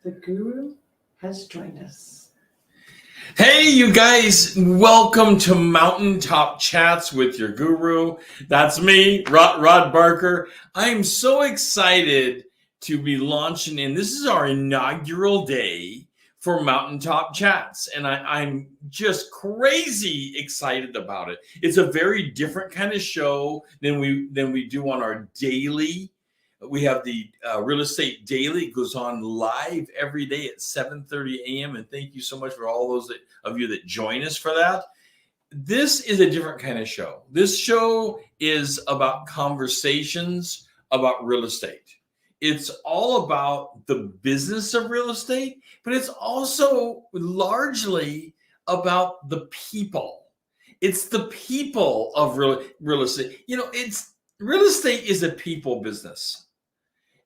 The guru has joined us. Hey, you guys, welcome to Mountaintop Chats with your guru. That's me, Rod Barker. I'm so excited to be launching in. This is our inaugural day for Mountaintop Chats, and I'm just crazy excited about it. It's a very different kind of show than we do on our daily. We have the Real Estate Daily. It goes on live every day at 7:30 a.m. And thank you so much for all those of you that join us for that. This is a different kind of show. This show is about conversations about real estate. It's all about the business of real estate, but it's also largely about the people. It's the people of real estate. You know, real estate is a people business.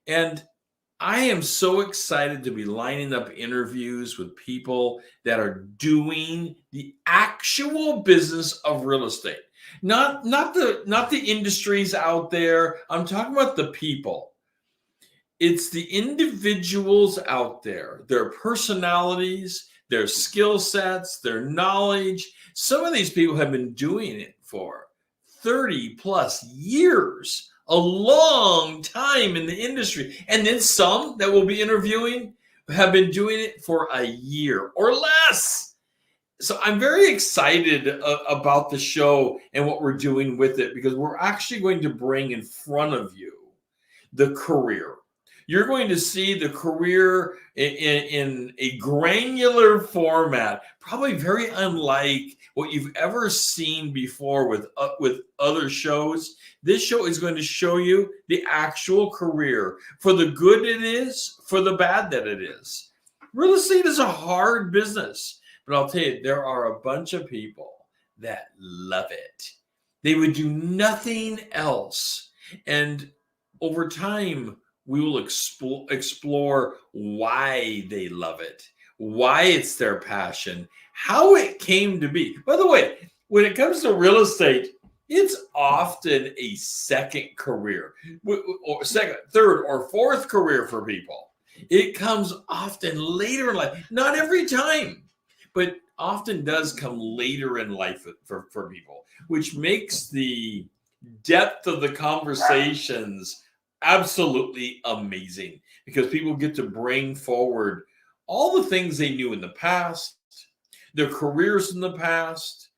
And I am so excited to be lining up interviews with people that are doing the actual business of real estate. Not the industries out there. I'm talking about the people. It's the individuals out there, their personalities, their skill sets, their knowledge. Some of these people have been doing it for 30 plus years. A long time in the industry. And then some that we'll be interviewing have been doing it for a year or less. So I'm very excited about the show and what we're doing with it, because we're actually going to bring in front of you the career. You're going to see the career in a granular format, probably very unlike what you've ever seen before with other shows. This show is going to show you the actual career, for the good it is, for the bad that it is. Real estate is a hard business, but I'll tell you, there are a bunch of people that love it. They would do nothing else. And over time, we will explore why they love it, why it's their passion, how it came to be. By the way, when it comes to real estate, it's often a second career, or second, third, or fourth career for people. It comes often later in life, not every time, but often does come later in life for people, which makes the depth of the conversations absolutely amazing, because people get to bring forward all the things they knew in the past, their careers in the past,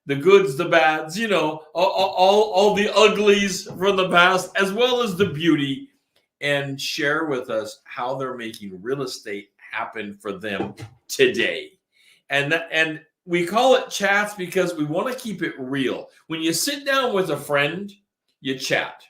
the goods, the bads, you know, all the uglies from the past, as well as the beauty, and share with us how they're making real estate happen for them today. And we call it chats because we want to keep it real. When you sit down with a friend, you chat.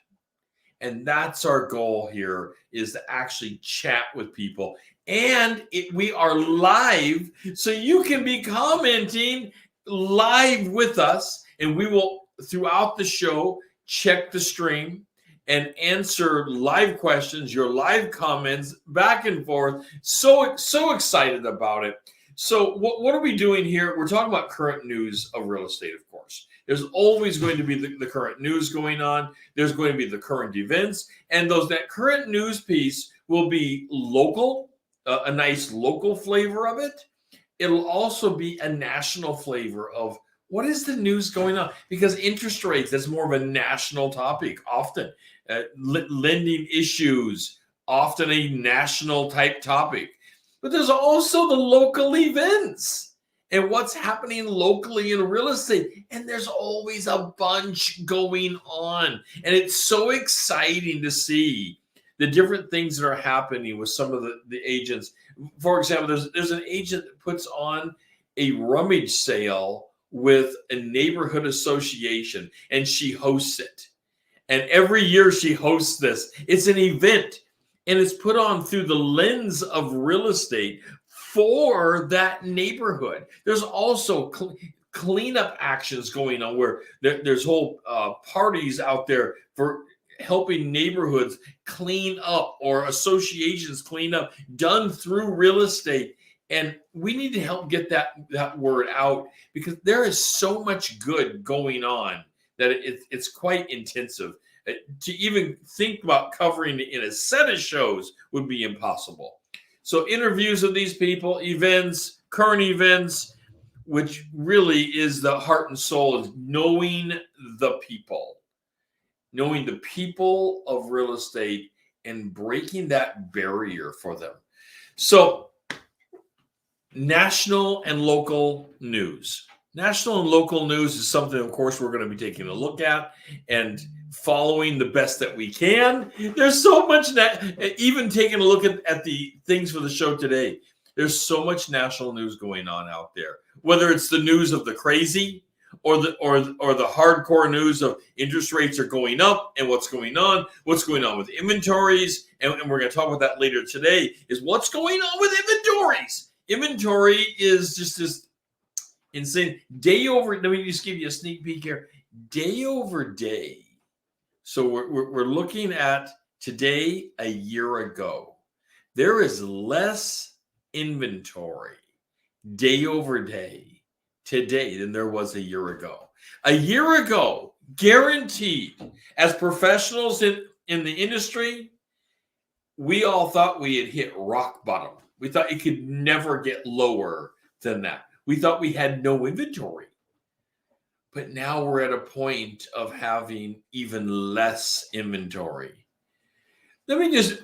And that's our goal here, is to actually chat with people. And we are live, so you can be commenting live with us. And we will, throughout the show, check the stream and answer live questions, your live comments, back and forth. So excited about it. So what are we doing here? We're talking about current news of real estate, of course. There's always going to be the current news going on. There's going to be the current events. And that current news piece will be local, a nice local flavor of it. It'll also be a national flavor of what is the news going on. Because interest rates, that's more of a national topic often. Lending issues, often a national type topic. But there's also the local events and what's happening locally in real estate. And there's always a bunch going on. And it's so exciting to see the different things that are happening with some of the agents. For example, there's an agent that puts on a rummage sale with a neighborhood association, and she hosts it. And every year she hosts this. It's an event. And it's put on through the lens of real estate for that neighborhood. There's also cleanup actions going on where there's whole parties out there for helping neighborhoods clean up, or associations clean up, done through real estate. And we need to help get that word out, because there is so much good going on that it's quite intensive. To even think about covering it in a set of shows would be impossible. So interviews of these people, events, current events, which really is the heart and soul is knowing the people of real estate and breaking that barrier for them. So national and local news. National and local news is something, of course, we're going to be taking a look at and following the best that we can. There's so much, even taking a look at the things for the show today, there's so much national news going on out there, whether it's the news of the crazy or the hardcore news of interest rates are going up and what's going on with inventories. And we're going to talk about that later today is what's going on with inventories. Inventory is just this insane day over. Let me just give you a sneak peek here. Day over day. So we're looking at today a year ago. There is less inventory day over day today than there was a year ago. A year ago, guaranteed, as professionals in the industry, we all thought we had hit rock bottom. We thought it could never get lower than that. We thought we had no inventory. But now we're at a point of having even less inventory. Let me just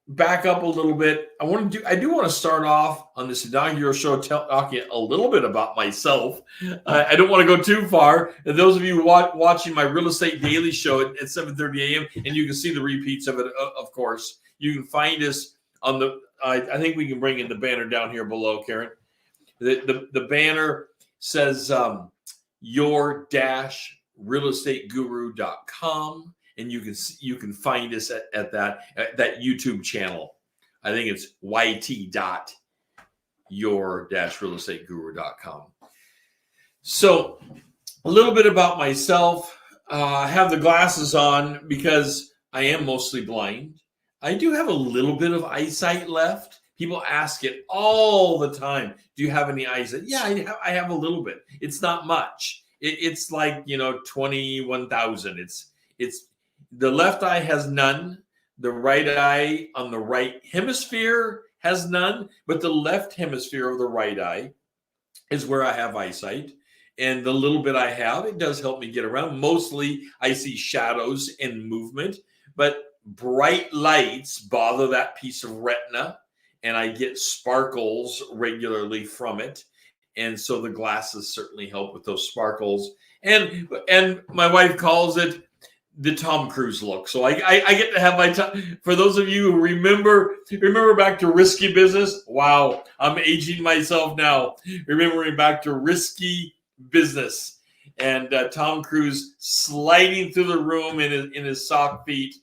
back up a little bit. I do want to start off on this inaugural show talking a little bit about myself. I don't want to go too far. And those of you watching my Real Estate Daily Show at 7:30 a.m., and you can see the repeats of it, of course. You can find us on the, I think we can bring in the banner down here below, Karen. The banner says your-realestateguru.com. And you can find us at that YouTube channel. I think it's yt.your-realestateguru.com. So a little bit about myself. I have the glasses on because I am mostly blind. I do have a little bit of eyesight left. People ask it all the time. Do you have any eyesight? Yeah, I have a little bit. It's not much. It's like 21,000. It's the left eye has none. The right eye on the right hemisphere has none, but the left hemisphere of the right eye is where I have eyesight. And the little bit I have, it does help me get around. Mostly I see shadows and movement, but bright lights bother that piece of retina, and I get sparkles regularly from it. And so the glasses certainly help with those sparkles. And my wife calls it the Tom Cruise look. So I get to have my time. For those of you who remember back to Risky Business. Wow, I'm aging myself now. Remembering back to Risky Business and Tom Cruise sliding through the room in his sock feet,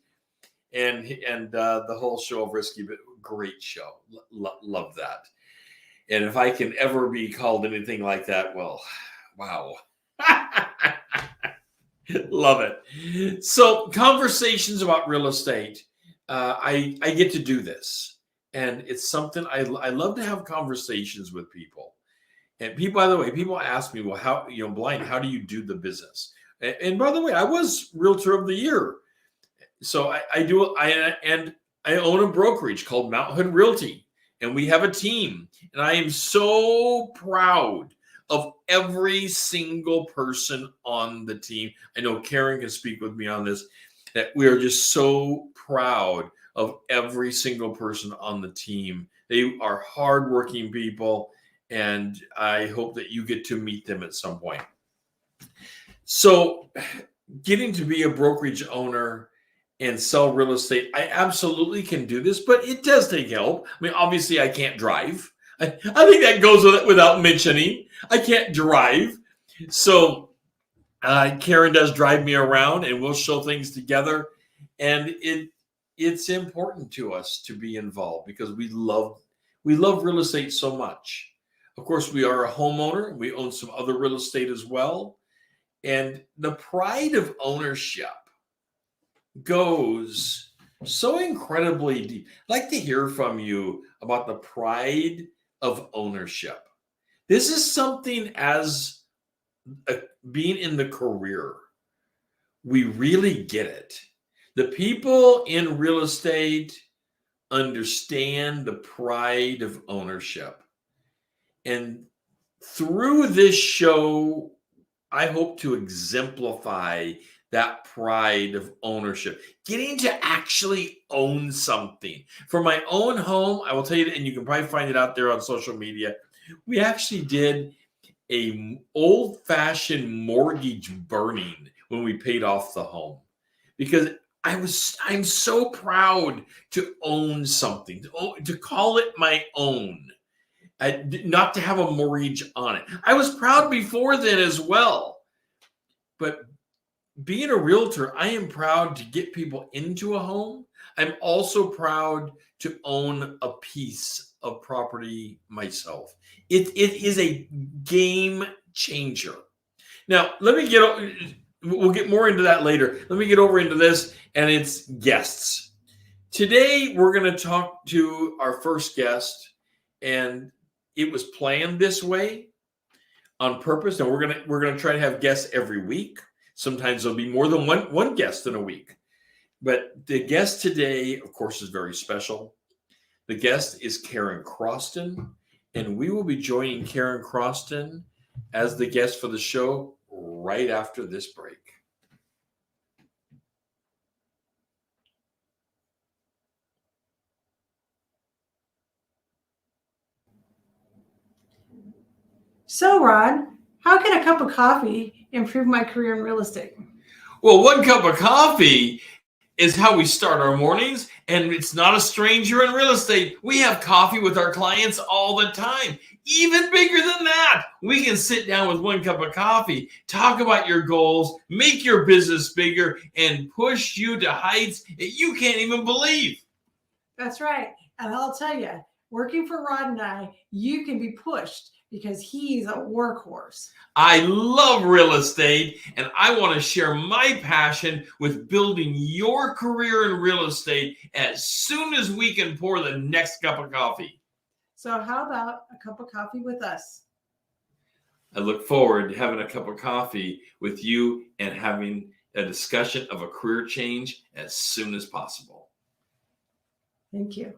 and the whole show of Risky. Great show. Love that. And if I can ever be called anything like that, well, wow. Love it. So conversations about real estate, I get to do this, and it's something I love to have conversations with people. And people, by the way, people ask me, well, how, Blind, how do you do the business? And by the way, I was Realtor of the Year. So I own a brokerage called Mount Hood Realty, and we have a team, and I am so proud of every single person on the team. I know Karen can speak with me on this, that we are just so proud of every single person on the team. They are hardworking people, and I hope that you get to meet them at some point. So getting to be a brokerage owner and sell real estate, I absolutely can do this, but it does take help. I mean, obviously I can't drive. I think that goes without mentioning. I can't drive. So Karen does drive me around, and we'll show things together. And it's important to us to be involved because we love real estate so much. Of course, we are a homeowner. We own some other real estate as well. And the pride of ownership goes so incredibly deep. I'd like to hear from you about the pride of ownership. This is something as being in the career, we really get it. The people in real estate understand the pride of ownership. And through this show, I hope to exemplify that pride of ownership, getting to actually own something. For my own home, I will tell you, and you can probably find it out there on social media, we actually did a old-fashioned mortgage burning when we paid off the home, because I'm so proud to own something, to call it my own, not to have a mortgage on it. I was proud before then as well, but being a realtor, I am proud to get people into a home. I'm also proud to own a piece of property myself. It is a game changer. Now, we'll get more into that later. Let me get over into this, and it's guests. Today, we're going to talk to our first guest, and it was planned this way on purpose. And we're going to try to have guests every week. Sometimes there'll be more than one guest in a week. But the guest today, of course, is very special. The guest is Karen Croston, and we will be joining Karen Croston as the guest for the show right after this break. So, Rod, how can a cup of coffee improve my career in real estate? Well, one cup of coffee is how we start our mornings, and it's not a stranger in real estate. We have coffee with our clients all the time. Even bigger than that, we can sit down with one cup of coffee, talk about your goals, make your business bigger, and push you to heights that you can't even believe. That's right. And I'll tell you, working for Rod and I, you can be pushed because he's a workhorse. I love real estate, and I want to share my passion with building your career in real estate as soon as we can pour the next cup of coffee. So how about a cup of coffee with us? I look forward to having a cup of coffee with you and having a discussion of a career change as soon as possible. Thank you.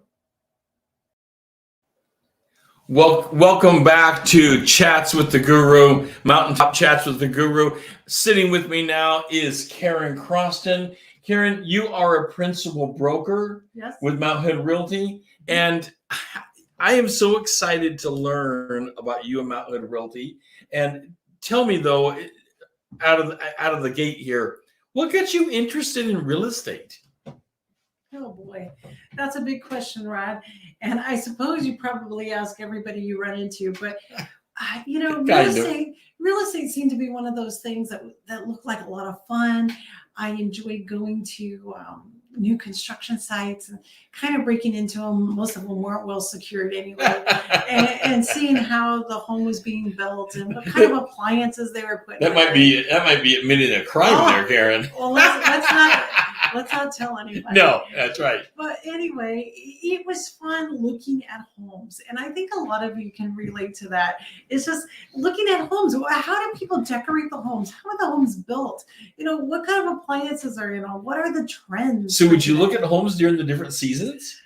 Welcome back to Chats with the Guru, Mountaintop Chats with the Guru. Sitting with me now is Karen Croston. Karen, you are a principal broker with Mount Hood Realty, and I am so excited to learn about you and Mount Hood Realty. And tell me, though, out of the gate here, what got you interested in real estate? Oh boy, that's a big question, Rod. And I suppose you probably ask everybody you run into, but real estate seemed to be one of those things that look like a lot of fun. I enjoyed going to new construction sites and kind of breaking into them. Most of them weren't well secured anyway, and seeing how the home was being built and what kind of appliances they were putting. That might be admitting a crime there, Karen. Well, let's not tell anybody. No, that's right. But anyway, it was fun looking at homes. And I think a lot of you can relate to that. It's just looking at homes. How do people decorate the homes? How are the homes built? What kind of appliances are what are the trends? So would you look at homes during the different seasons?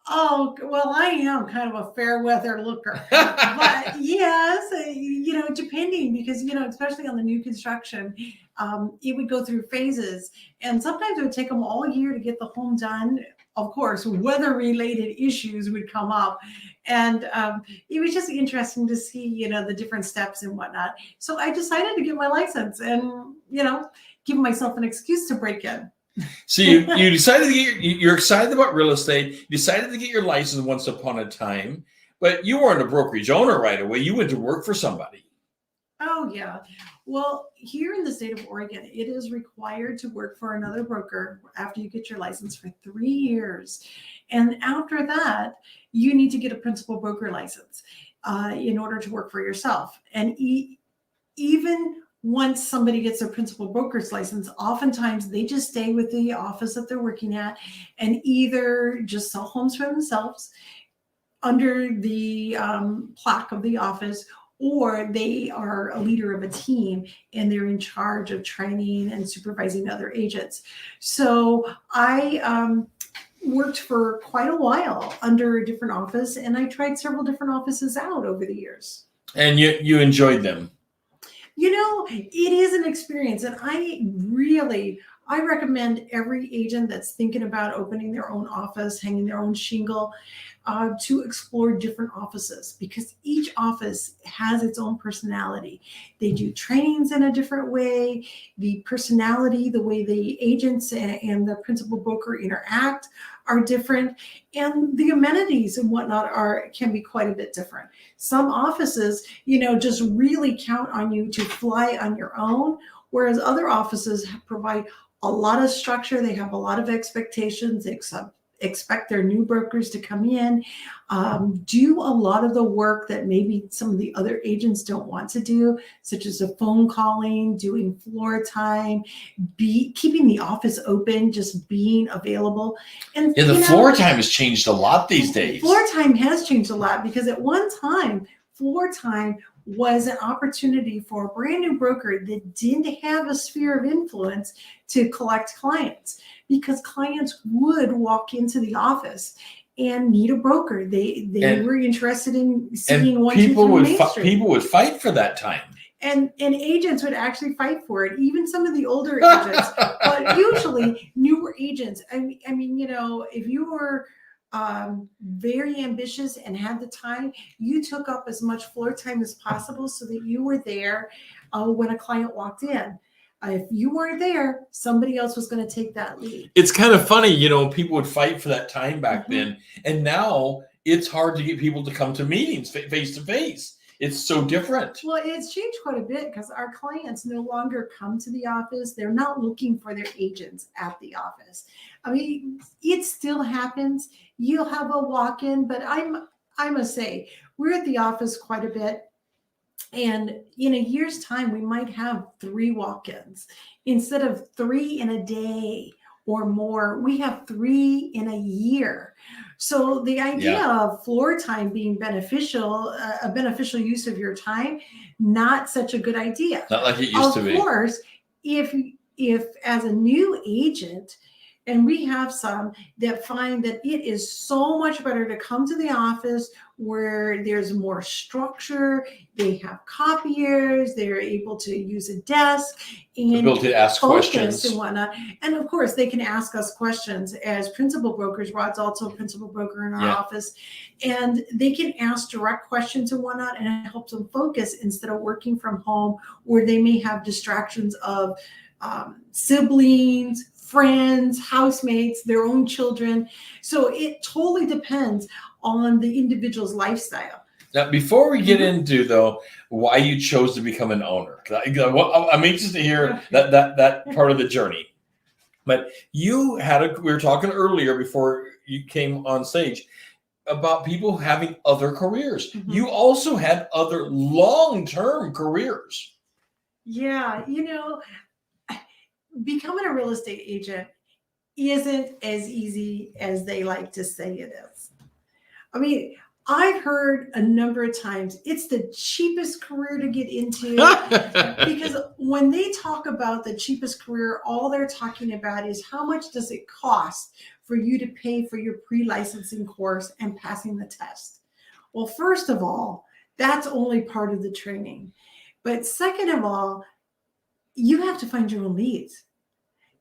Oh, well, I am kind of a fair weather looker. But yes, depending, because, especially on the new construction, it would go through phases. And sometimes it would take them all year to get the home done. Of course, weather-related issues would come up. And it was just interesting to see, the different steps and whatnot. So I decided to get my license and, give myself an excuse to break in. So you decided to you're excited about real estate. You decided to get your license once upon a time, but you weren't a brokerage owner right away. You went to work for somebody. Oh, yeah. Well, here in the state of Oregon, it is required to work for another broker after you get your license for 3 years. And after that, you need to get a principal broker license in order to work for yourself. And even once somebody gets their principal broker's license, oftentimes they just stay with the office that they're working at and either just sell homes for themselves under the plaque of the office, or they are a leader of a team and they're in charge of training and supervising other agents. So I worked for quite a while under a different office, and I tried several different offices out over the years. And you enjoyed them. You know, it is an experience, and I recommend every agent that's thinking about opening their own office, hanging their own shingle, to explore different offices, because each office has its own personality. They do trainings in a different way. The personality, the way the agents and the principal broker interact are different, and the amenities and whatnot can be quite a bit different. Some offices, just really count on you to fly on your own, whereas other offices provide a lot of structure. They have a lot of expectations. They expect their new brokers to come in, do a lot of the work that maybe some of the other agents don't want to do, such as the phone calling, doing floor time, keeping the office open, just being available. And the floor time has changed a lot these days. Floor time has changed a lot, because at one time, floor time was an opportunity for a brand new broker that didn't have a sphere of influence to collect clients, because clients would walk into the office and need a broker. They were interested in seeing one, people two, would Main Street. People would fight for that time. And agents would actually fight for it, even some of the older agents, but usually newer agents. I mean, if you were very ambitious and had the time, you took up as much floor time as possible so that you were there when a client walked in. If you weren't there, somebody else was going to take that lead. It's kind of funny, people would fight for that time back then. And now it's hard to get people to come to meetings face to face. It's so different. Well, it's changed quite a bit, because our clients no longer come to the office. They're not looking for their agents at the office. I mean, it still happens. You'll have a walk-in, but I must say, we're at the office quite a bit. And in a year's time, we might have 3 walk-ins. Instead of 3 in a day or more, we have 3 in a year. So the idea of floor time being beneficial, a beneficial use of your time, not such a good idea. Not like it used to be. Of course, if as a new agent, and we have some that find that it is so much better to come to the office where there's more structure. They have copiers. They're able to use a desk and able to ask questions and whatnot. And of course, they can ask us questions as principal brokers. Rod's also a principal broker in our office, and they can ask direct questions and whatnot, and it helps them focus instead of working from home where they may have distractions of siblings, friends, housemates, their own children. So it totally depends on the individual's lifestyle. Now, before we get into, though, why you chose to become an owner, I'm anxious to hear that part of the journey. But we were talking earlier before you came on stage about people having other careers. You also had other long-term careers. Yeah, becoming a real estate agent isn't as easy as they like to say it is. I mean, I've heard a number of times it's the cheapest career to get into, because when they talk about the cheapest career, all they're talking about is how much does it cost for you to pay for your pre-licensing course and passing the test. Well, first of all, that's only part of the training. But second of all, you have to find your own leads.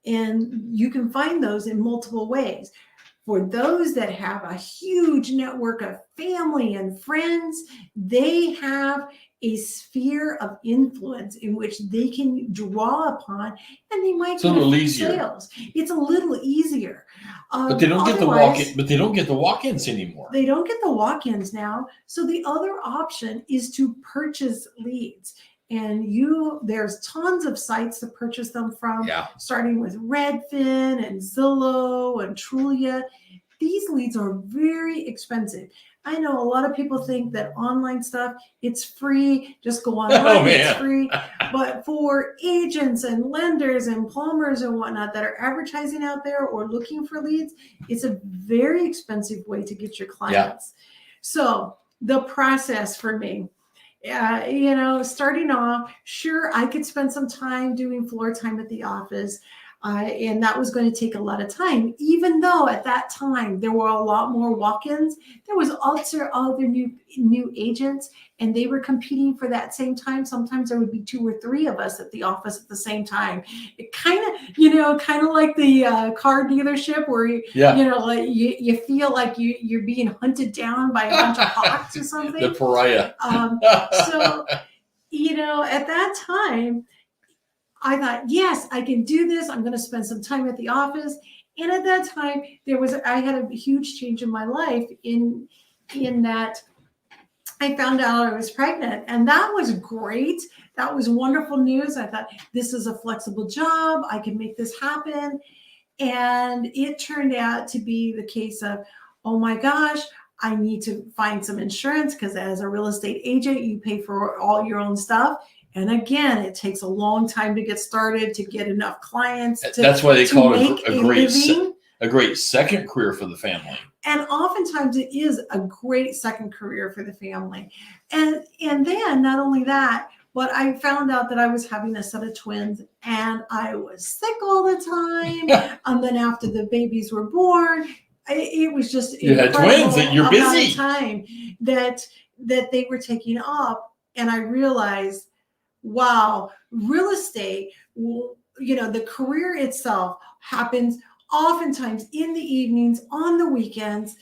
And you can find those in multiple ways. For those that have a huge network of family and friends, they have a sphere of influence in which they can draw upon, and they might get a little easier. Sales. It's a little easier. But they don't get the walk-in. But they don't get the walk-ins anymore. They don't get the walk-ins now. So the other option is to purchase leads. And there's tons of sites to purchase them from, starting with Redfin and Zillow and Trulia. These leads are very expensive. I know a lot of people think that online stuff, it's free. Just go online, it's free. But for agents and lenders and plumbers and whatnot that are advertising out there or looking for leads, it's a very expensive way to get your clients. So the process for me, starting off, sure, I could spend some time doing floor time at the office. And that was going to take a lot of time, even though at that time there were a lot more walk-ins. There was also other new agents, and they were competing for that same time. Sometimes there would be 2 or 3 of us at the office at the same time. It kind of like the car dealership where like you feel like you're being hunted down by a bunch of hawks or something. The pariah. So at that time, I thought, yes, I can do this. I'm going to spend some time at the office. And at that time, I had a huge change in my life in that I found out I was pregnant, and that was great. That was wonderful news. I thought, this is a flexible job. I can make this happen. And it turned out to be the case of, oh my gosh, I need to find some insurance, because as a real estate agent, you pay for all your own stuff. And again, it takes a long time to get started, to get enough clients. That's why they call it a great second career for the family. And oftentimes it is a great second career for the family. And then not only that, but I found out that I was having a set of twins, and I was sick all the time. And then after the babies were born, it was just you had twins, that you're busy. Time that they were taking up, and I realized, wow, real estate, the career itself happens oftentimes in the evenings, on the weekends,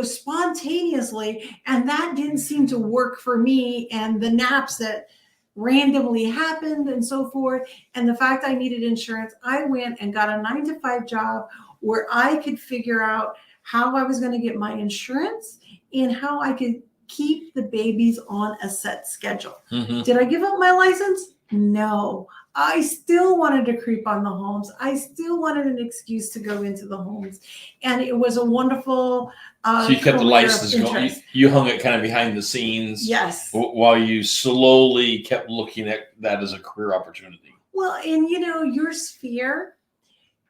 spontaneously. And that didn't seem to work for me, and the naps that randomly happened and so forth. And the fact I needed insurance, I went and got a 9-to-5 job where I could figure out how I was going to get my insurance and how I could keep the babies on a set schedule. Mm-hmm. Did I give up my license? No. I still wanted to creep on the homes. I still wanted an excuse to go into the homes. And it was a wonderful so you kept the license going. You hung it kind of behind the scenes. Yes. While you slowly kept looking at that as a career opportunity. Well, and your sphere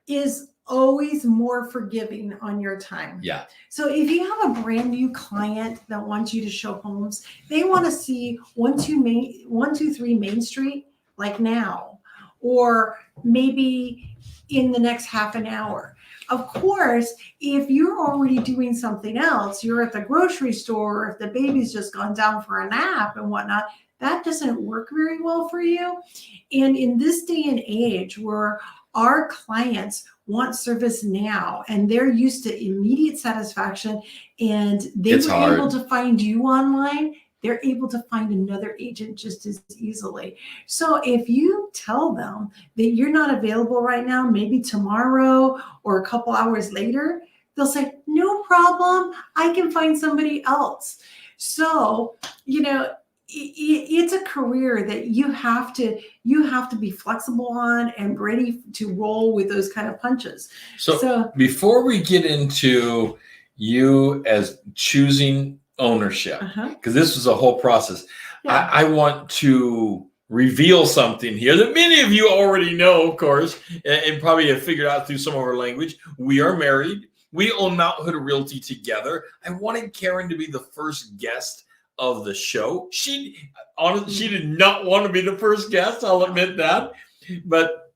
is always more forgiving on your time. Yeah. So if you have a brand new client that wants you to show homes, they want to see 123 Main Street like now, or maybe in the next half an hour. Of course, if you're already doing something else, you're at the grocery store, if the baby's just gone down for a nap and whatnot, that doesn't work very well for you. And in this day and age where our clients want service now, and they're used to immediate satisfaction, and they were able to find you online, they're able to find another agent just as easily. So if you tell them that you're not available right now, maybe tomorrow or a couple hours later, they'll say, no problem, I can find somebody else. So, it's a career that you have to be flexible on and ready to roll with those kind of punches. So before we get into you as choosing ownership, because this was a whole process, I want to reveal something here that many of you already know, of course, and probably have figured out through some of our language. We are married. We own Mount Hood Realty together. I wanted Karen to be the first guest of the show. She did not want to be the first guest, I'll admit that, but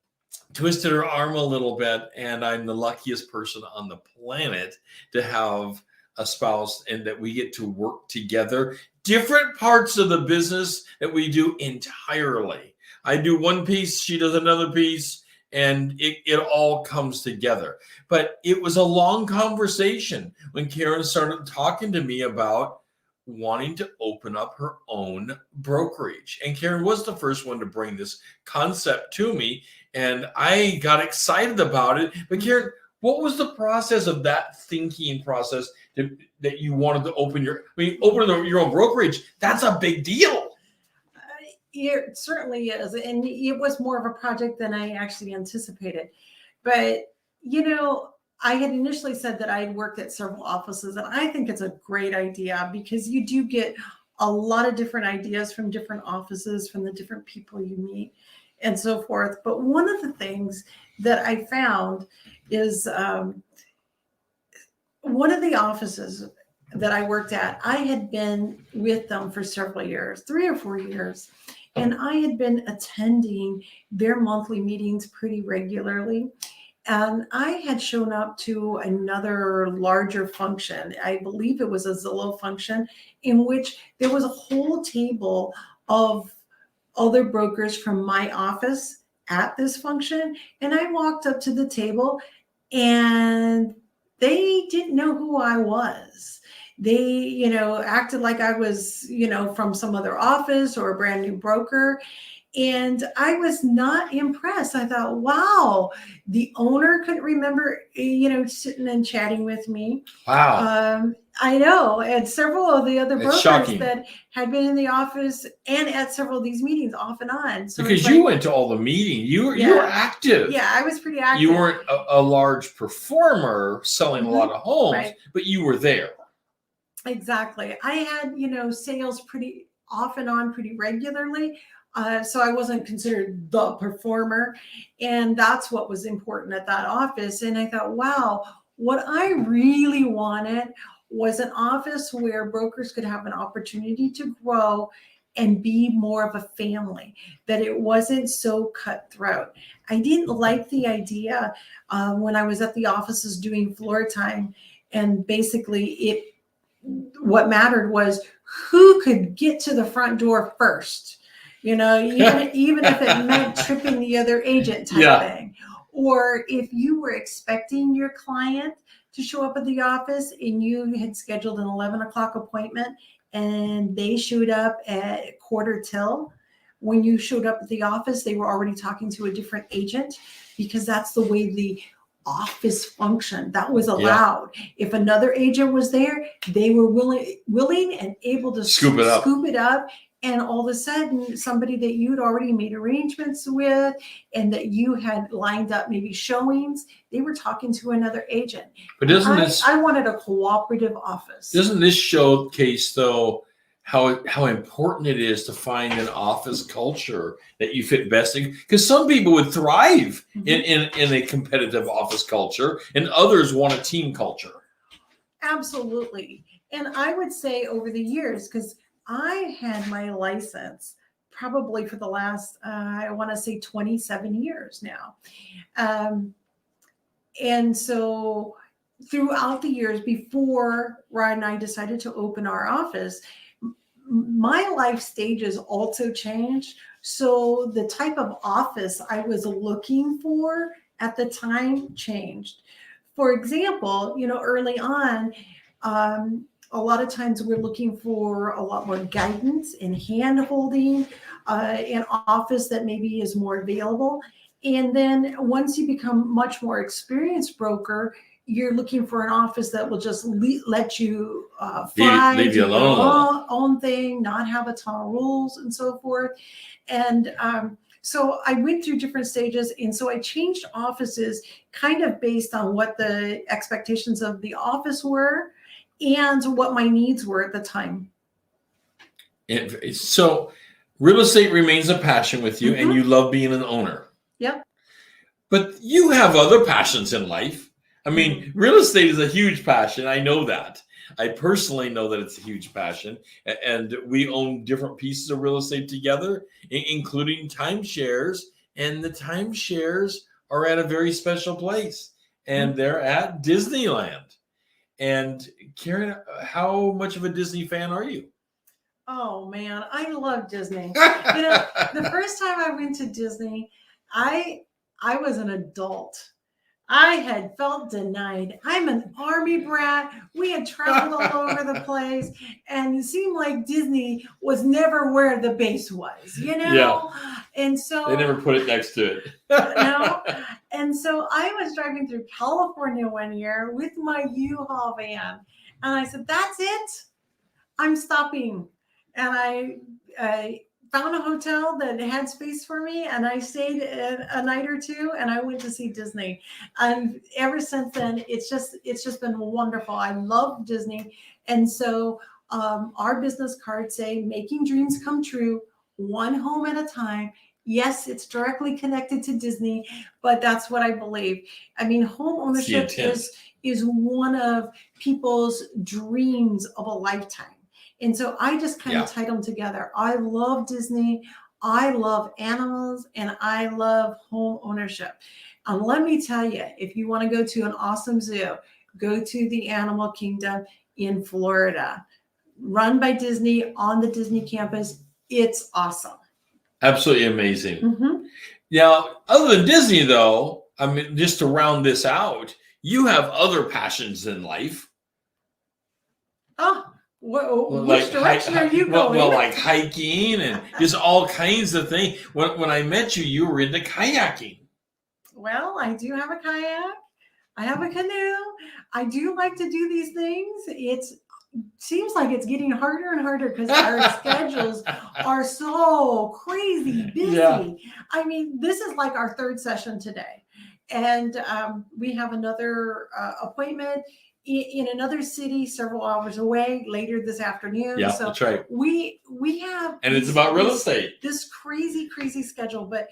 twisted her arm a little bit, and I'm the luckiest person on the planet to have a spouse and that we get to work together. Different parts of the business that we do entirely. I do one piece, she does another piece, and it all comes together. But it was a long conversation when Karen started talking to me about wanting to open up her own brokerage. And Karen was the first one to bring this concept to me, and I got excited about it. But Karen, what was the process of that thinking process that you wanted to open your own brokerage? That's a big deal. It certainly is. And it was more of a project than I actually anticipated. But, I had initially said that I had worked at several offices, and I think it's a great idea because you do get a lot of different ideas from different offices, from the different people you meet and so forth. But one of the things that I found is one of the offices that I worked at, I had been with them for several years, 3 or 4 years. And I had been attending their monthly meetings pretty regularly. And I had shown up to another larger function. I believe it was a Zillow function in which there was a whole table of other brokers from my office at this function. And I walked up to the table and they didn't know who I was. They, acted like I was, from some other office or a brand new broker. And I was not impressed. I thought, wow, the owner couldn't remember, sitting and chatting with me. Wow. I know. And several of the other That's brokers shocking. that had been in the office and at several of these meetings off and on. So because you went to all the meetings. You were active. Yeah, I was pretty active. You weren't a large performer selling a lot of homes, Right. but you were there. Exactly. I had, sales pretty off and on pretty regularly. So I wasn't considered the performer. And that's what was important at that office. And I thought, wow, what I really wanted was an office where brokers could have an opportunity to grow and be more of a family, that it wasn't so cutthroat. I didn't like the idea when I was at the offices doing floor time. And basically what mattered was who could get to the front door first. Even if it meant tripping the other agent type thing. Or if you were expecting your client to show up at the office and you had scheduled an 11 o'clock appointment and they showed up at 1:45, when you showed up at the office, they were already talking to a different agent, because that's the way the office functioned. That was allowed. If another agent was there, they were willing and able to scoop it up. And all of a sudden, somebody that you'd already made arrangements with and that you had lined up maybe showings, they were talking to another agent. But I wanted a cooperative office. Doesn't this showcase, though, how important it is to find an office culture that you fit best in? Because some people would thrive in a competitive office culture, and others want a team culture. Absolutely. And I would say over the years, because I had my license probably for the last, I want to say 27 years now. And so throughout the years before Rod and I decided to open our office, my life stages also changed. So the type of office I was looking for at the time changed. For example, early on, a lot of times we're looking for a lot more guidance and hand-holding, an office that maybe is more available. And then once you become much more experienced broker, you're looking for an office that will just let you fly, leave you do your own thing, not have a ton of rules and so forth. And so I went through different stages. And so I changed offices kind of based on what the expectations of the office were and what my needs were at the time. So real estate remains a passion with you, and you love being an owner. Yep. But you have other passions in life. I mean, real estate is a huge passion. I know that. I personally know that it's a huge passion. And we own different pieces of real estate together, including timeshares. And the timeshares are at a very special place. And they're at Disneyland. And Karen, how much of a Disney fan are you? Oh, man, I love Disney. The first time I went to Disney, I was an adult. I had felt denied. I'm an Army brat. We had traveled all over the place, and it seemed like Disney was never where the base was, Yeah. And so they never put it next to it. No. And so I was driving through California one year with my U-Haul van, and I said, "That's it. I'm stopping." And I found a hotel that had space for me, and I stayed a night or two, and I went to see Disney. And ever since then, it's just been wonderful. I love Disney. And so our business cards say, "Making dreams come true, one home at a time." Yes, it's directly connected to Disney, but that's what I believe. I mean, home ownership is one of people's dreams of a lifetime. And so I just kind of tied them together. I love Disney. I love animals and I love home ownership. And let me tell you, if you want to go to an awesome zoo, go to the Animal Kingdom in Florida, run by Disney on the Disney campus. It's awesome. Absolutely amazing. Mm-hmm. Now, other than Disney, though, I mean, just to round this out, you have other passions in life. Oh, which direction are you going? Well, like hiking and just all kinds of things. When I met you, you were into kayaking. Well, I do have a kayak. I have a canoe. I do like to do these things. It seems like it's getting harder and harder because our schedules are so crazy busy. Yeah. I mean, this is like our third session today. And we have another appointment in another city several hours away later this afternoon. Yeah, so that's right. We have, and it's about real estate. This crazy schedule, but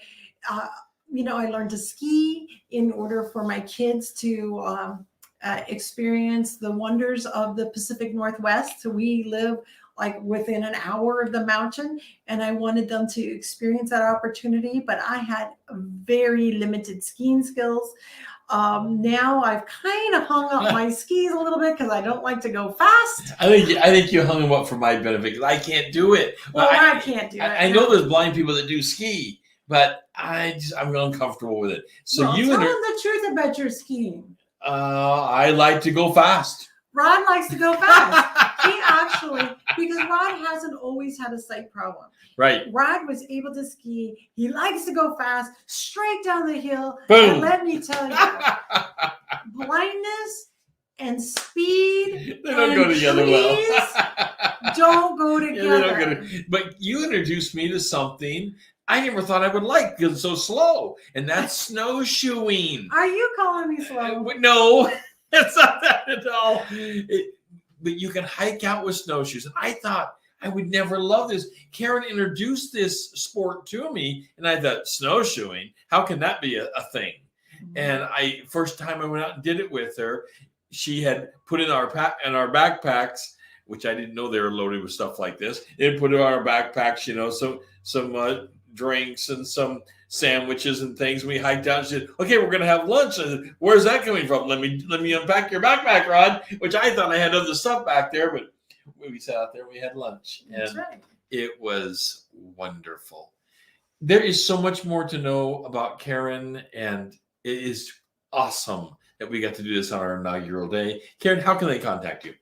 you know, I learned to ski in order for my kids to experience the wonders of the Pacific Northwest. So we live like within an hour of the mountain, and I wanted them to experience that opportunity, but I had very limited skiing skills. Now I've kind of hung up my skis a little bit because I don't like to go fast. I think you hung them up for my benefit because I can't do it. Well, I can't do it. I know there's blind people that do ski, but I'm uncomfortable with it. So tell them the truth about your skiing. I like to go fast. Rod likes to go fast. He actually, because Rod hasn't always had a sight problem. Right. Rod was able to ski. He likes to go fast, straight down the hill. Boom. And let me tell you, blindness and speed they don't go together don't go together. But you introduced me to something I never thought I would like because it's so slow, and that's snowshoeing. Are you calling me slow? No, it's not that at all. But you can hike out with snowshoes, and I thought I would never love this. Karen introduced this sport to me, and I thought, snowshoeing, how can that be a thing? Mm-hmm. And first time I went out and did it with her, she had put in our backpacks, which I didn't know they were loaded with stuff like this. They put in our backpacks, you know, some drinks and some sandwiches and things. We hiked out and she said, okay, we're going to have lunch. I said, where's that coming from? Let me unpack your backpack, Rod, which I thought I had other stuff back there, but we sat out there, we had lunch. That's and right. It was wonderful. There is so much more to know about Karen, and it is awesome that we got to do this on our inaugural day. Karen, how can they contact you?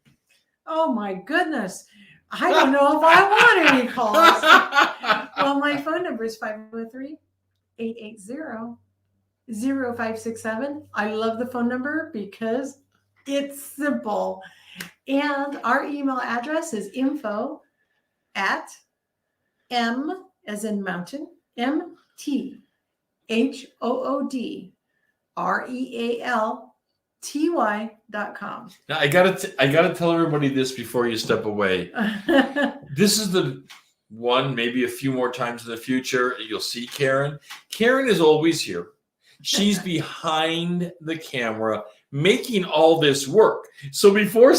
Oh my goodness. I don't know if I want any calls. Well, my phone number is 503-880-0567. I love the phone number because it's simple. And our email address is info@m as in mountain, MTHOODREALTY.com. Now I gotta tell everybody this before you step away. This is the one, maybe a few more times in the future you'll see Karen. Karen is always here. She's behind the camera making all this work. So before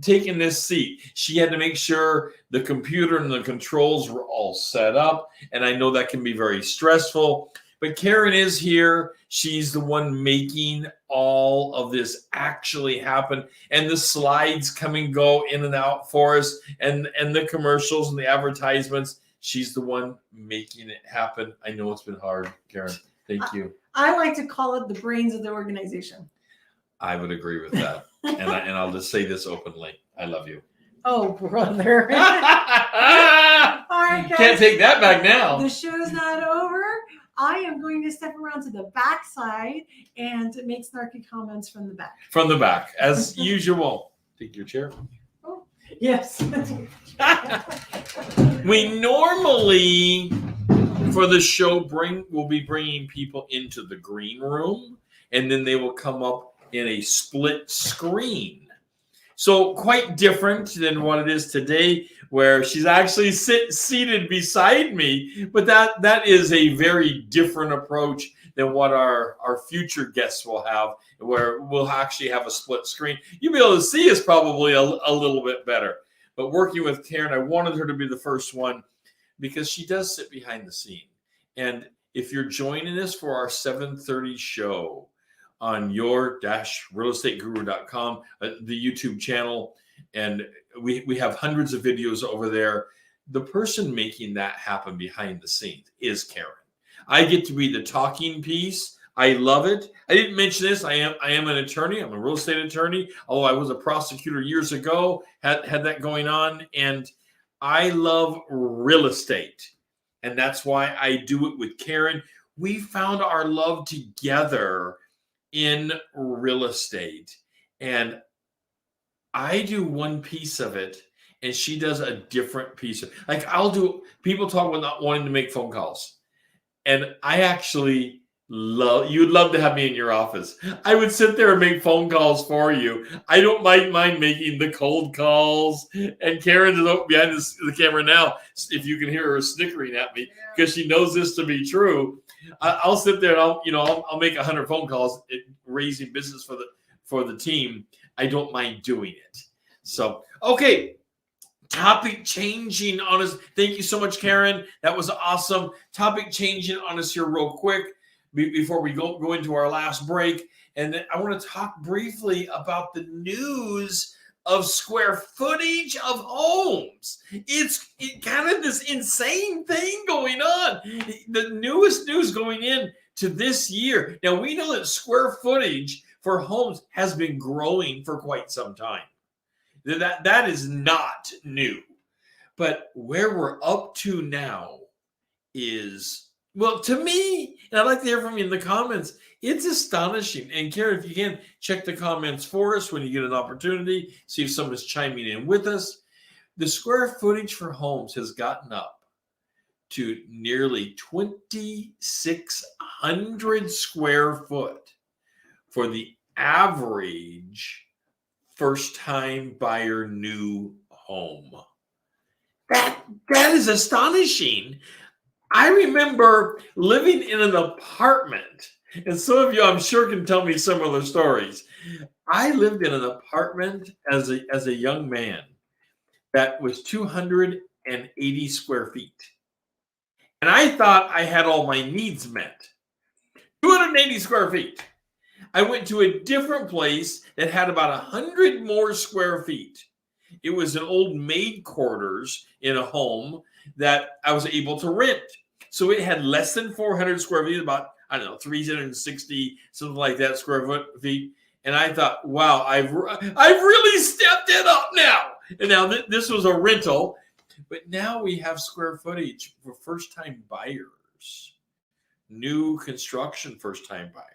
taking this seat, she had to make sure the computer and the controls were all set up. And I know that can be very stressful. But Karen is here. She's the one making all of this actually happen. And the slides come and go in and out for us. And the commercials and the advertisements. She's the one making it happen. I know it's been hard, Karen. Thank you. I like to call it the brains of the organization. I would agree with that. and I'll just say this openly. I love you. Oh, brother. All right, guys. Can't take that back now. The show's not over. I am going to step around to the back side and make snarky comments from the back. From the back, as usual. Take your chair. Oh, yes. We normally, for the show, we'll be bringing people into the green room, and then they will come up in a split screen. So quite different than what it is today, where she's actually seated beside me. But that is a very different approach than what our future guests will have, where we'll actually have a split screen. You'll be able to see us probably a little bit better. But working with Karen, I wanted her to be the first one because she does sit behind the scene. And if you're joining us for our 7:30 show on your-realestateguru.com, the YouTube channel, and we have hundreds of videos over there, the person making that happen behind the scenes is Karen. I get to be the talking piece. I love it. I didn't mention this. I am an attorney. I'm a real estate attorney, although I was a prosecutor years ago, had that going on. And I love real estate. And that's why I do it with Karen. We found our love together in real estate. And I do one piece of it, and she does a different piece of it. Like people talk about not wanting to make phone calls. And I actually you'd love to have me in your office. I would sit there and make phone calls for you. I don't mind making the cold calls. And Karen's behind the camera now, if you can hear her snickering at me, because she knows this to be true. I'll sit there and I'll make 100 phone calls, raising business for the team. I don't mind doing it. So, okay. Topic changing on us. Thank you so much, Karen. That was awesome. Topic changing on us here real quick before we go into our last break. And then I want to talk briefly about the news of square footage of homes. It's kind of this insane thing going on. The newest news going in to this year. Now, we know that square footage for homes has been growing for quite some time. That is not new. But where we're up to now is, well, to me, and I'd like to hear from you in the comments, it's astonishing. And Karen, if you can, check the comments for us when you get an opportunity, see if someone's chiming in with us. The square footage for homes has gotten up to nearly 2,600 square foot for the average first-time buyer new home. That is astonishing. I remember living in an apartment, and some of you, I'm sure, can tell me similar stories. I lived in an apartment as a young man that was 280 square feet. And I thought I had all my needs met. 280 square feet. I went to a different place that had about 100 more square feet. It was an old maid quarters in a home that I was able to rent. So it had less than 400 square feet, about, 360, something like that square feet. And I thought, wow, I've really stepped it up now. And now this was a rental, but now we have square footage for first-time buyers, new construction first-time buyers.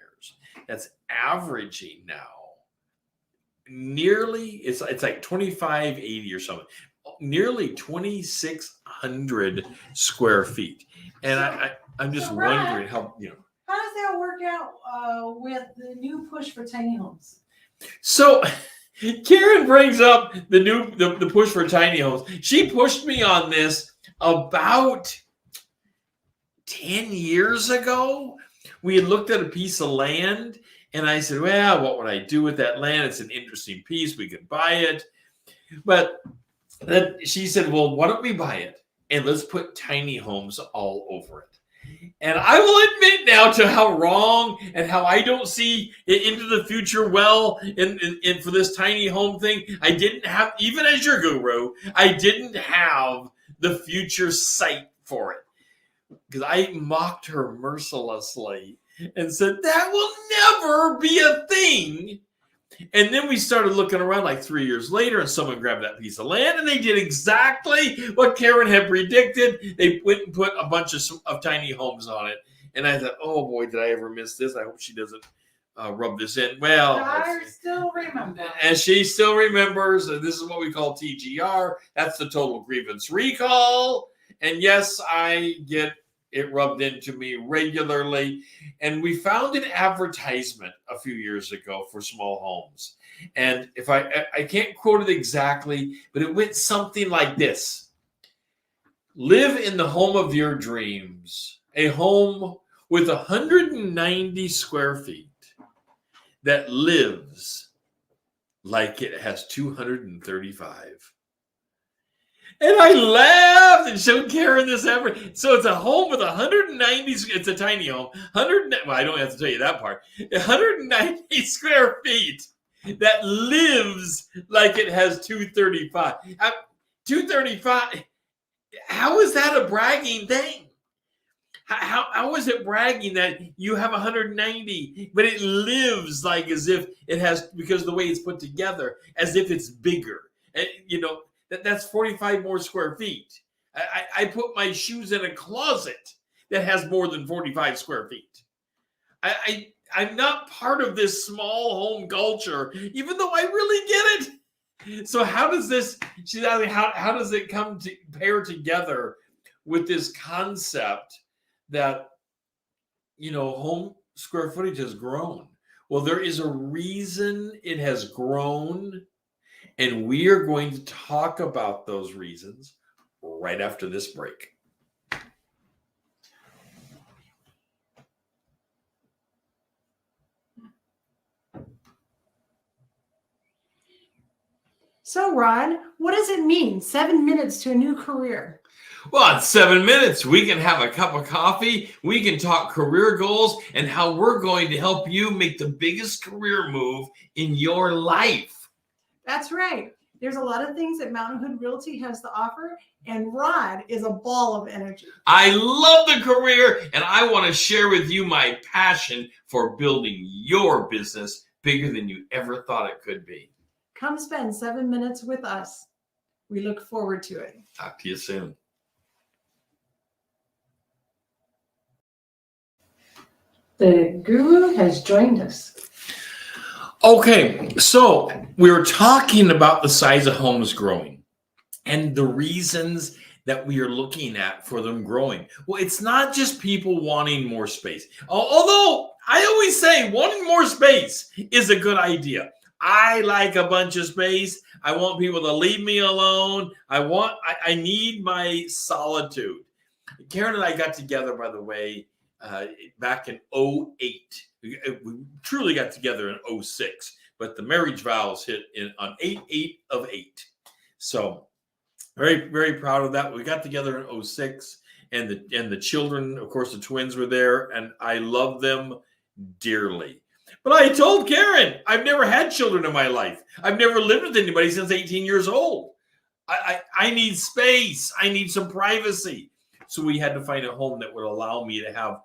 That's averaging now nearly, it's like 2,580 or something, nearly 2,600 square feet. And I'm just wondering how does that work out with the new push for tiny homes? So Karen brings up the push for tiny homes. She pushed me on this about 10 years ago. We had looked at a piece of land, and I said, well, what would I do with that land? It's an interesting piece. We could buy it. But then she said, well, why don't we buy it? And let's put tiny homes all over it. And I will admit now to how wrong and how I don't see it into the future well in for this tiny home thing. I didn't have, even as your guru, I didn't have the future sight for it. Because I mocked her mercilessly and said, that will never be a thing. And then we started looking around like 3 years later, and someone grabbed that piece of land, and they did exactly what Karen had predicted. They went and put a bunch of tiny homes on it. And I thought, oh boy, did I ever miss this? I hope she doesn't rub this in. Well, I still remember. And she still remembers. And this is what we call TGR. That's the total grievance recall. And yes, I get it rubbed into me regularly. And we found an advertisement a few years ago for small homes. And if I can't quote it exactly, but it went something like this. Live in the home of your dreams, a home with 190 square feet that lives like it has 235. And I laughed and showed Karen this effort. So it's a home with 190, it's a tiny home, 100, well, I don't have to tell you that part, 190 square feet that lives like it has 235. 235, how is that a bragging thing? How is it bragging that you have 190, but it lives like as if it has, because of the way it's put together, as if it's bigger. And, that's 45 more square feet. I put my shoes in a closet that has more than 45 square feet. I'm not part of this small home culture, even though I really get it. So how does this, how does it come to pair together with this concept that, home square footage has grown? Well, there is a reason it has grown, and we are going to talk about those reasons right after this break. So, Rod, what does it mean? 7 minutes to a new career. Well, in 7 minutes, we can have a cup of coffee, we can talk career goals, and how we're going to help you make the biggest career move in your life. That's right. There's a lot of things that Mountain Hood Realty has to offer, and Rod is a ball of energy. I love the career, and I want to share with you my passion for building your business bigger than you ever thought it could be. Come spend 7 minutes with us. We look forward to it. Talk to you soon. The guru has joined us. Okay, so we were talking about the size of homes growing and the reasons that we are looking at for them growing. Well, it's not just people wanting more space. Although I always say wanting more space is a good idea. I like a bunch of space. I want people to leave me alone. I need my solitude. Karen and I got together, by the way, back in 2008. We truly got together in 2006, but the marriage vows hit on 8/8/8. So very, very proud of that. We got together in 2006, and the children, of course, the twins were there, and I love them dearly. But I told Karen, I've never had children in my life. I've never lived with anybody since 18 years old. I need space. I need some privacy. So we had to find a home that would allow me to have,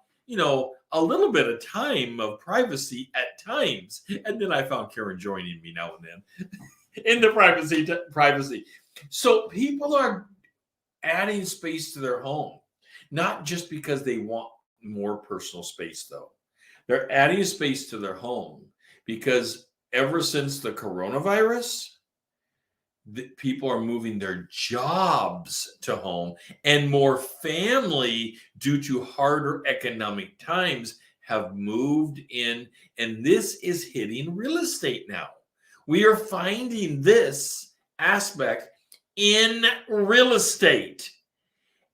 a little bit of time of privacy at times. And then I found Karen joining me now and then in the privacy. So people are adding space to their home, not just because they want more personal space, though. They're adding space to their home because ever since the coronavirus, people are moving their jobs to home, and more family, due to harder economic times, have moved in. And this is hitting real estate now. We are finding this aspect in real estate,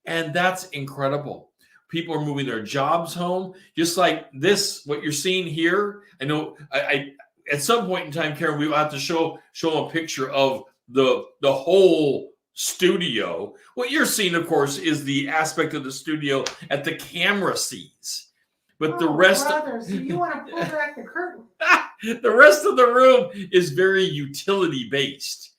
and that's incredible. People are moving their jobs home, just like this, what you're seeing here. I know I at some point in time, Karen, we will have to show a picture of the whole studio. What you're seeing, of course, is the aspect of the studio that the camera sees. But the rest so you want to pull back the curtain. The rest of the room is very utility based.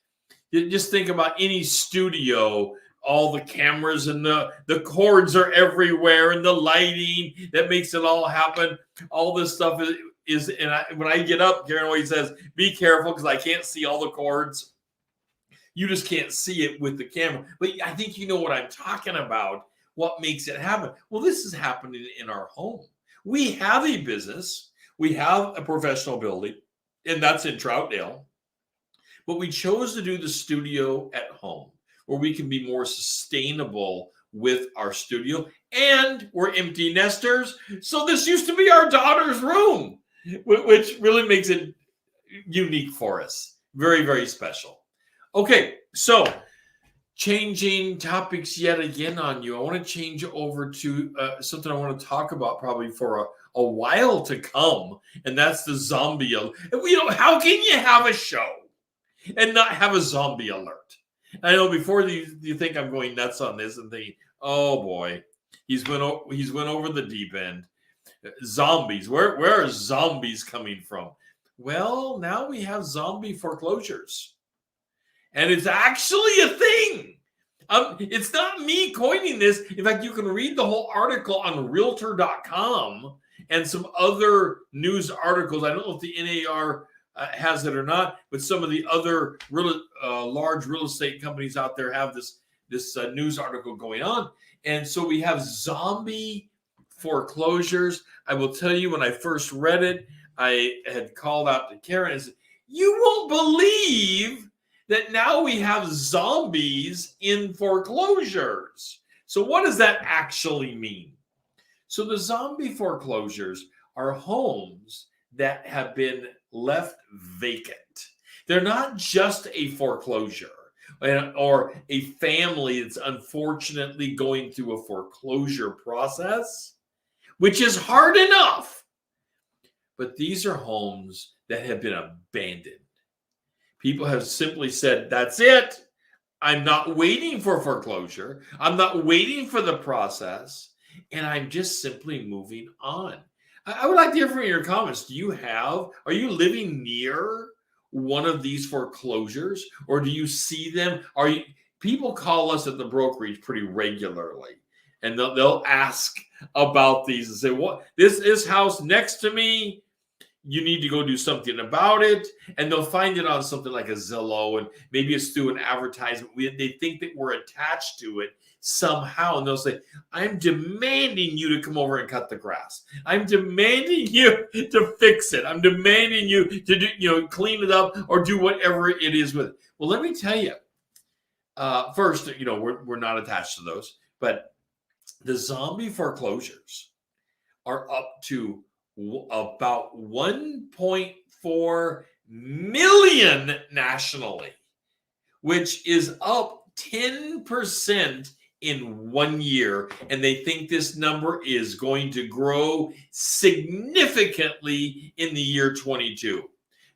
You just think about any studio, all the cameras and the cords are everywhere, and the lighting that makes it all happen. All this stuff is when I get up, Karen always says, be careful because I can't see all the cords. You just can't see it with the camera. But I think you know what I'm talking about, what makes it happen. Well, this is happening in our home. We have a business. We have a professional building, and that's in Troutdale. But we chose to do the studio at home, where we can be more sustainable with our studio. And we're empty nesters. So this used to be our daughter's room, which really makes it unique for us. Very, very special. Okay, so changing topics yet again on you. I want to change over to something I want to talk about probably for a while to come, and that's the zombie alert. How can you have a show and not have a zombie alert? I know before you think I'm going nuts on this and thinking, oh boy, he's went over the deep end. Zombies. Where are zombies coming from? Well, now we have zombie foreclosures. And it's actually a thing. It's not me coining this. In fact, you can read the whole article on Realtor.com and some other news articles. I don't know if the NAR has it or not, but some of the other large real estate companies out there have this news article going on. And so we have zombie foreclosures. I will tell you, when I first read it, I had called out to Karen and said, you won't believe that now we have zombies in foreclosures. So what does that actually mean? So the zombie foreclosures are homes that have been left vacant. They're not just a foreclosure or a family that's unfortunately going through a foreclosure process, which is hard enough. But these are homes that have been abandoned. People have simply said, that's it. I'm not waiting for foreclosure. I'm not waiting for the process. And I'm just simply moving on. I would like to hear from your comments. Are you living near one of these foreclosures? Or do you see them? People call us at the brokerage pretty regularly. And they'll ask about these and say, what, this house next to me, you need to go do something about it. And they'll find it on something like a Zillow, and maybe it's through an advertisement. They think that we're attached to it somehow. And they'll say, I'm demanding you to come over and cut the grass. I'm demanding you to fix it. I'm demanding you to do, clean it up or do whatever it is with it. Well, let me tell you, first, we're not attached to those, but the zombie foreclosures are up to about 1.4 million nationally, which is up 10% in 1 year. And they think this number is going to grow significantly in the year 22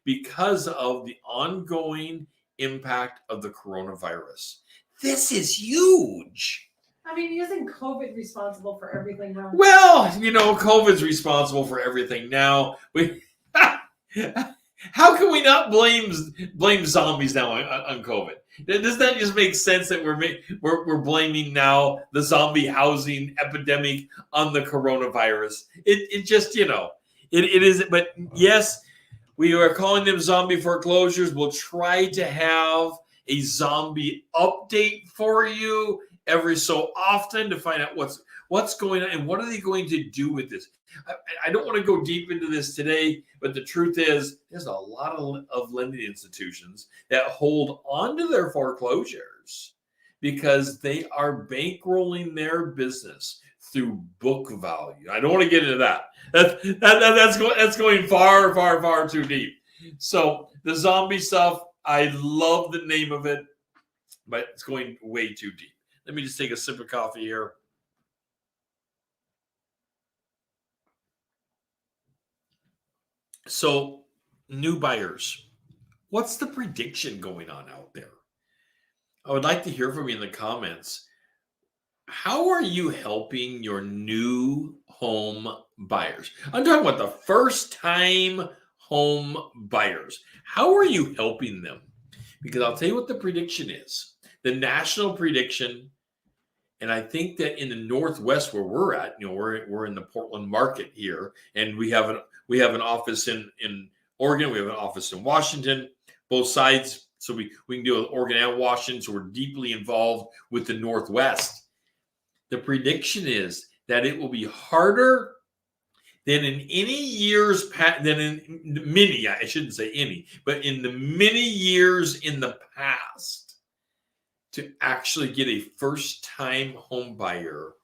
because of the ongoing impact of the coronavirus. This is huge. I mean, isn't COVID responsible for everything now? Well, COVID's responsible for everything now. How can we not blame zombies now on COVID? Does that just make sense that we're blaming now the zombie housing epidemic on the coronavirus? It just, it is. But yes, we are calling them zombie foreclosures. We'll try to have a zombie update for you every so often to find out what's going on and what are they going to do with this. I don't want to go deep into this today, but the truth is there's a lot of lending institutions that hold on to their foreclosures because they are bankrolling their business through book value. I don't want to get into that. That's going far, far, far too deep. So the zombie stuff, I love the name of it, but it's going way too deep. Let me just take a sip of coffee here. So, new buyers, what's the prediction going on out there? I would like to hear from you in the comments. How are you helping your new home buyers? I'm talking about the first-time home buyers. How are you helping them? Because I'll tell you what the prediction is. The national prediction. And I think that in the Northwest where we're at, we're in the Portland market here, and we have an office in Oregon, we have an office in Washington, both sides. So we can deal with Oregon and Washington. So we're deeply involved with the Northwest. The prediction is that it will be harder than in any years past, than in many, I shouldn't say any, but in the many years in the past, to actually get a first-time home buyer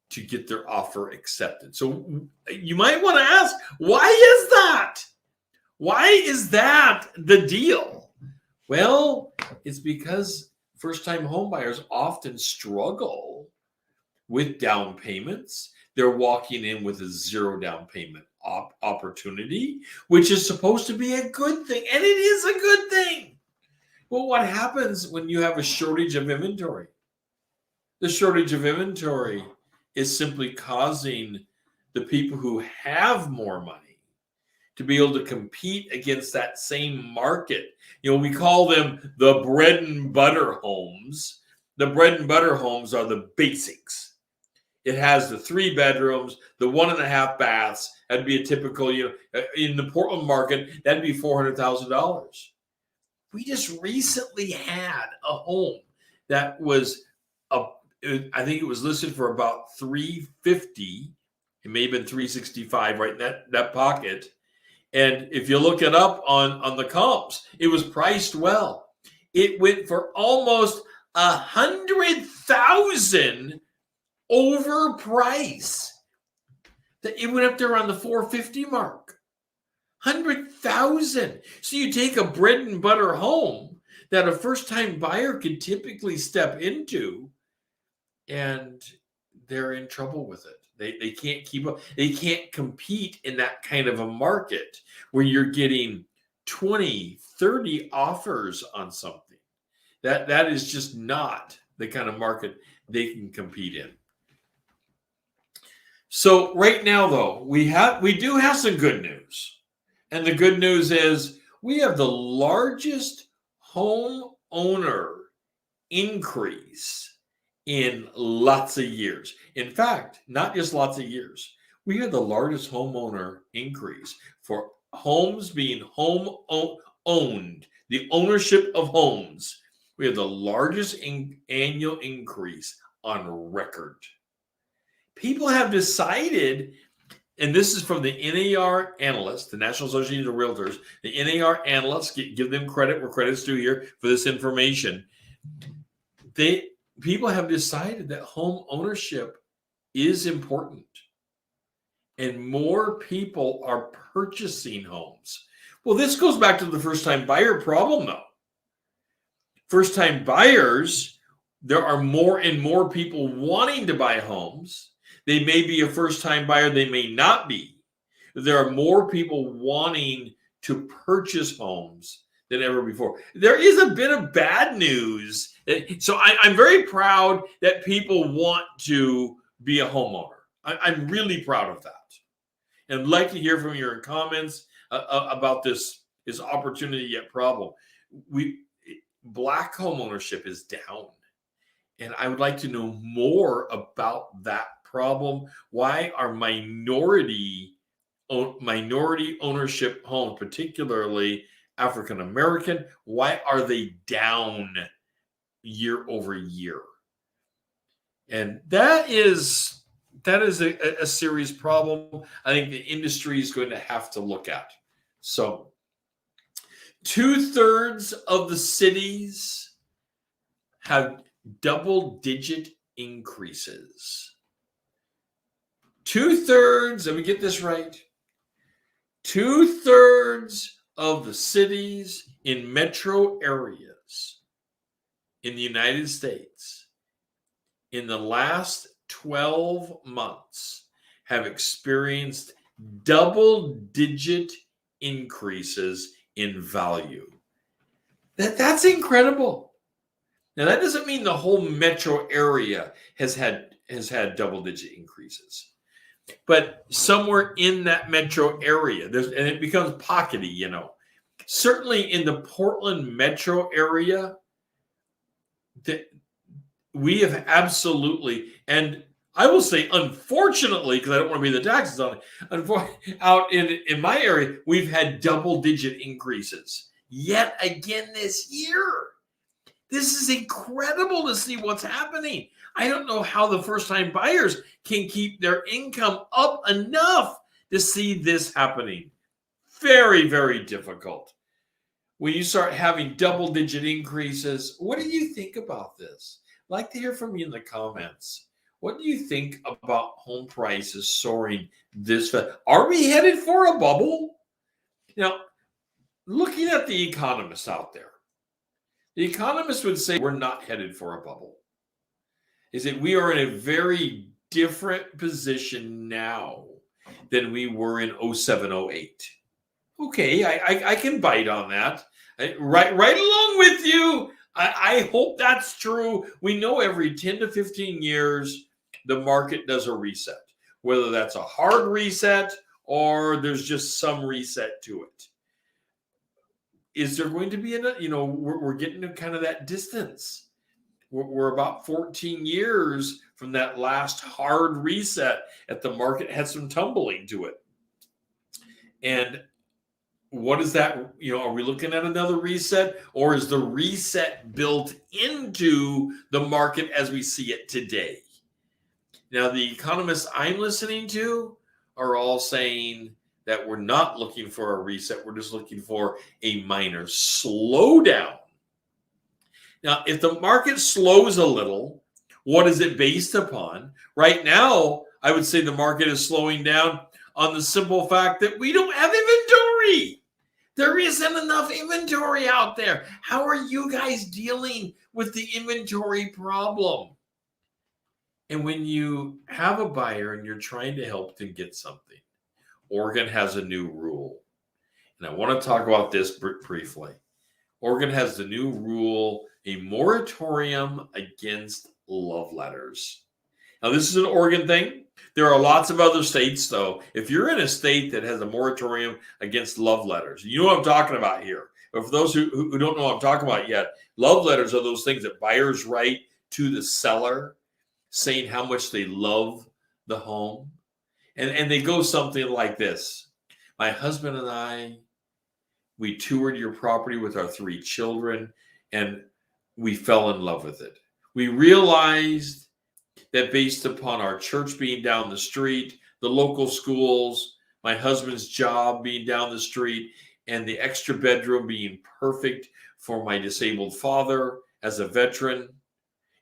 to get their offer accepted. So you might want to ask, why is that? Why is that the deal? Well, it's because first-time home buyers often struggle with down payments. They're walking in with a zero down payment opportunity, which is supposed to be a good thing. And it is a good thing. But Well, what happens when you have a shortage of inventory? The shortage of inventory is simply causing the people who have more money to be able to compete against that same market. We call them the bread and butter homes. The bread and butter homes are the basics. It has the 3 bedrooms, the 1.5 baths. That'd be a typical, in the Portland market, that'd be $400,000. We just recently had a home that was, I think it was listed for about $350. It may have been $365, right in that pocket. And if you look it up on the comps, it was priced well. It went for almost $100,000 over price. It went up there around the $450 mark. $100,000. So you take a bread and butter home that a first-time buyer can typically step into, and they're in trouble with it. They can't keep up. They can't compete in that kind of a market where you're getting 20, 30 offers on something. That is just not the kind of market they can compete in. So right now, though, we do have some good news. And the good news is we have the largest homeowner increase in lots of years. In fact, not just lots of years. We had the largest homeowner increase for homes being home-owned, the ownership of homes. We have the largest annual increase on record. People have decided, and this is from the NAR analysts, the National Association of Realtors, the NAR analysts, give them credit where credit's due here for this information. People have decided that home ownership is important, and more people are purchasing homes. Well, this goes back to the first-time buyer problem, though. First-time buyers, there are more and more people wanting to buy homes. They may be a first-time buyer, they may not be. There are more people wanting to purchase homes than ever before. There is a bit of bad news. So I'm very proud that people want to be a homeowner. I'm really proud of that. And I'd like to hear from your comments about this opportunity yet problem. Black home ownership is down. And I would like to know more about that problem. Why are minority ownership homes, particularly African American, why are they down year over year? And that is a serious problem. I think the industry is going to have to look at. So 2/3 of the cities have double-digit increases. 2/3, let me get this right. 2/3 of the cities in metro areas in the United States in the last 12 months have experienced double-digit increases in value. That's incredible. Now, that doesn't mean the whole metro area has had double-digit increases. But somewhere in that metro area, and it becomes pockety, Certainly in the Portland metro area, we have absolutely, and I will say unfortunately, because I don't want to be the taxes on it, out in my area, we've had double-digit increases yet again this year. This is incredible to see what's happening. I don't know how the first-time buyers can keep their income up enough to see this happening. Very, very difficult. When you start having double-digit increases, what do you think about this? I'd like to hear from you in the comments. What do you think about home prices soaring this fast? Are we headed for a bubble? Now, looking at the economists out there, the economists would say we're not headed for a bubble. Is that we are in a very different position now than we were in 07, 08. Okay, I can bite on that. Right along with you. I hope that's true. We know every 10 to 15 years, the market does a reset, whether that's a hard reset or there's just some reset to it. Is there going to be we're getting to kind of that distance. We're about 14 years from that last hard reset at the market had some tumbling to it. And what is that? Are we looking at another reset, or is the reset built into the market as we see it today? Now, the economists I'm listening to are all saying that we're not looking for a reset. We're just looking for a minor slowdown. Now, if the market slows a little, what is it based upon? Right now, I would say the market is slowing down on the simple fact that we don't have inventory. There isn't enough inventory out there. How are you guys dealing with the inventory problem? And when you have a buyer and you're trying to help them get something, Oregon has a new rule. And I want to talk about this briefly. Oregon has the new rule, a moratorium against love letters. Now, this is an Oregon thing. There are lots of other states, though. If you're in a state that has a moratorium against love letters, you know what I'm talking about here. But for those who don't know what I'm talking about yet, love letters are those things that buyers write to the seller saying how much they love the home. And they go something like this. My husband and I, we toured your property with our 3 children, and we fell in love with it. We realized that based upon our church being down the street, the local schools, my husband's job being down the street, and the extra bedroom being perfect for my disabled father as a veteran,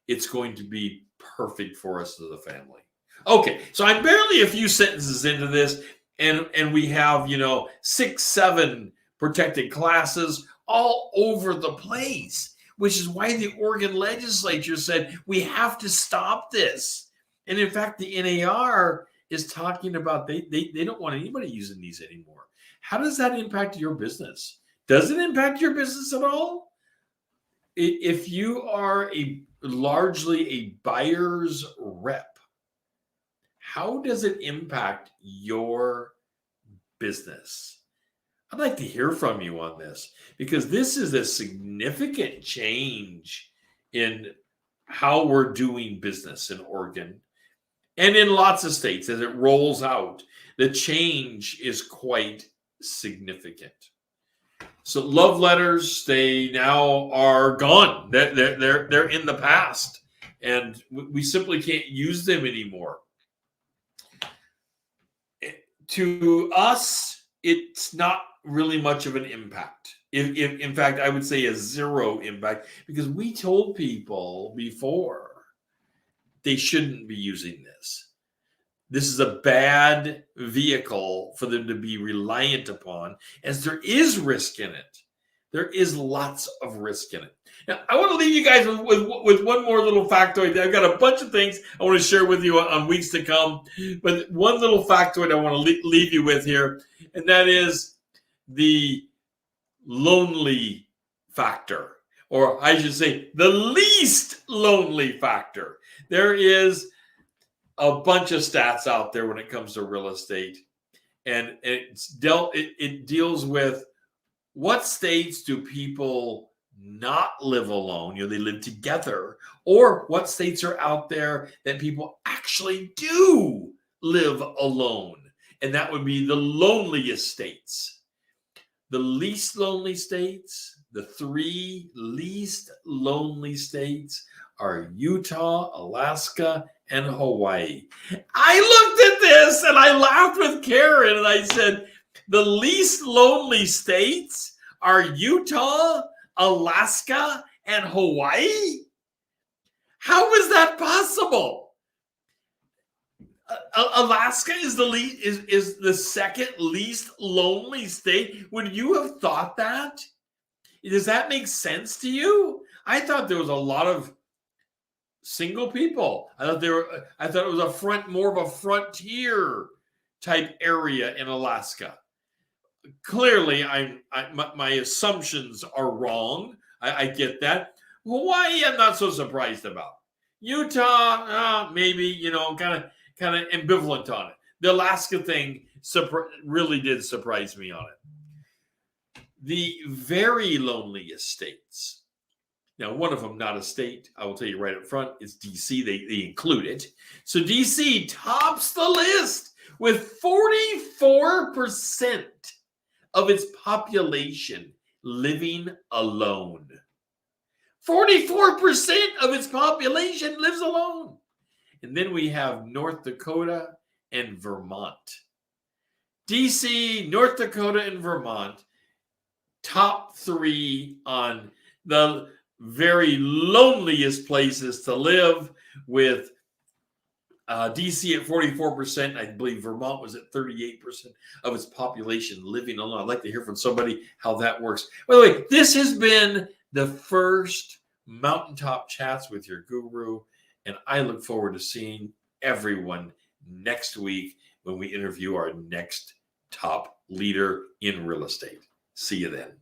it's going to be perfect for us as a family. Okay, so I'm barely a few sentences into this, and we have, 6, 7 protected classes all over the place, which is why the Oregon legislature said we have to stop this. And in fact, the NAR is talking about they don't want anybody using these anymore. How does that impact your business? Does it impact your business at all? If you are largely a buyer's rep, how does it impact your business? I'd like to hear from you on this, because this is a significant change in how we're doing business in Oregon and in lots of states as it rolls out. The change is quite significant. So love letters, they now are gone. They're in the past, and we simply can't use them anymore. To us, it's not really much of an impact. If in fact, I would say a zero impact, because we told people before they shouldn't be using this. This is a bad vehicle for them to be reliant upon, as there is risk in it. There is lots of risk in it. Now, I want to leave you guys with one more little factoid. I've got a bunch of things I want to share with you on weeks to come, but one little factoid I want to leave you with here, and that is the lonely factor, or I should say the least lonely factor. There is a bunch of stats out there when it comes to real estate, and it deals with what states do people not live alone, they live together, or what states are out there that people actually do live alone, and that would be the loneliest states. The least lonely states, the 3 least lonely states are Utah, Alaska, and Hawaii. I looked at this and I laughed with Karen and I said, the least lonely states are Utah, Alaska, and Hawaii? How is that possible? Alaska is the second least lonely state. Would you have thought that? Does that make sense to you? I thought there was a lot of single people. I thought it was more of a frontier type area in Alaska. clearly, my assumptions are wrong. I get that. Hawaii, I'm not so surprised about. Utah, maybe, kind of ambivalent on it. The Alaska thing really did surprise me on it. The very loneliest states. Now, one of them not a state, I will tell you right up front, is DC. They include it. So DC tops the list with 44% of its population living alone. 44% of its population lives alone. And then we have North Dakota and Vermont. DC, North Dakota, and Vermont, top 3 on the very loneliest places to live, with DC at 44%. I believe Vermont was at 38% of its population living alone. I'd like to hear from somebody how that works. By the way, this has been the first Mountaintop Chats with your guru, and I look forward to seeing everyone next week when we interview our next top leader in real estate. See you then.